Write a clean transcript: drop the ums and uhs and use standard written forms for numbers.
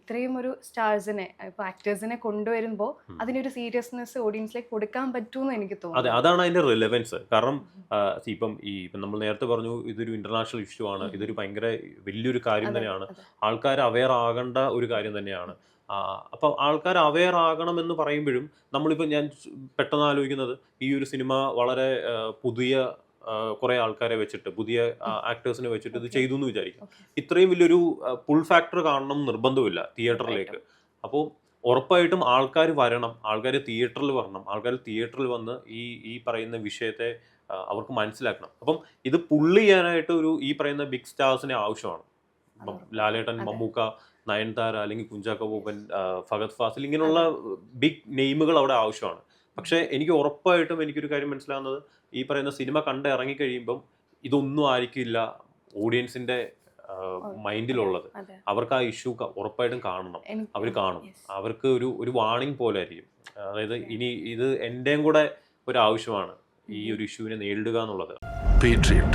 ഇത്രയും ഒരു സ്റ്റാർസിനെ ഇപ്പോൾ ആക്ടേഴ്സിനെ കൊണ്ടുവരുമ്പോൾ അതിനൊരു സീരിയസ്നെസ് ഓഡിയൻസിലേക്ക് കൊടുക്കാൻ പറ്റുമെന്ന് എനിക്ക് അതെ, തോന്നുന്നു. അതാണ് അതിന്റെ റിലവൻസ്. കാരണം ഇപ്പം നമ്മൾ നേരത്തെ പറഞ്ഞു ഇതൊരു ഇന്റർനാഷണൽ ഇഷ്യൂ ആണ്, ഇതൊരു ഭയങ്കര വലിയൊരു കാര്യം അതെ തന്നെയാണ്, അതെ ആൾക്കാർ അവെയർ ആകേണ്ട ഒരു കാര്യം തന്നെയാണ്. അപ്പം ആൾക്കാർ അവെയർ ആകണമെന്ന് പറയുമ്പോഴും നമ്മളിപ്പോൾ ഞാൻ പെട്ടെന്ന് ആലോചിക്കുന്നത് ഈ ഒരു സിനിമ വളരെ പുതിയ കുറേ ആൾക്കാരെ വെച്ചിട്ട്, പുതിയ ആക്ടേഴ്സിനെ വെച്ചിട്ട് ഇത് ഓക്കെ ചെയ്തു എന്ന് വിചാരിക്കും. ഓക്കെ ഇത്രയും വലിയൊരു പുൾ ഫാക്ടർ കാണണം എന്ന് നിർബന്ധമില്ല ഉറപ്പായിട്ടും. തിയേറ്ററിലേക്ക്. അപ്പോൾ ഉറപ്പായിട്ടും ആൾക്കാർ വരണം, ആൾക്കാർ തിയേറ്ററിൽ വരണം, ആൾക്കാർ തിയേറ്ററിൽ വന്ന് ഈ ഈ പറയുന്ന വിഷയത്തെ അവർക്ക് മനസ്സിലാക്കണം. അപ്പം ഇത് പുള്ള് ചെയ്യാനായിട്ട് ഈ പറയുന്ന ബിഗ് സ്റ്റാർസിനെ ആവശ്യമാണ്. അത് ഇപ്പം ഉറപ്പായിട്ടും. ലാലേട്ടൻ, അതെ മമ്മൂക്ക, നയൻതാര, അല്ലെങ്കിൽ കുഞ്ചാക്കോ ബോബൻ, ഫഹദ് ഫാസിൽ, ഇങ്ങനെയുള്ള അതെ ബിഗ് നെയിമുകൾ അവിടെ ആവശ്യമാണ്. പക്ഷേ എനിക്ക് ഉറപ്പായിട്ടും എനിക്കൊരു കാര്യം മനസ്സിലാകുന്നത്, ഈ പറയുന്ന സിനിമ കണ്ട് ഇറങ്ങിക്കഴിയുമ്പം ഇതൊന്നും ആയിരിക്കില്ല ഓഡിയൻസിന്റെ അതെ മൈൻഡിലുള്ളത്. അതെ അവർക്ക് ആ ഇഷ്യൂ ഉറപ്പായിട്ടും കാണണം. അവർ എനിക്ക് കാണും. യെസ് അവർക്ക് ഒരു വാർണിംഗ് പോലെ ആയിരിക്കും. അതായത് ഇനി ഇത് എൻ്റെയും കൂടെ ഒരു ആവശ്യമാണ് ഈ ഒരു ഇഷ്യൂവിനെ നേരിടുക എന്നുള്ളത്. Patriot.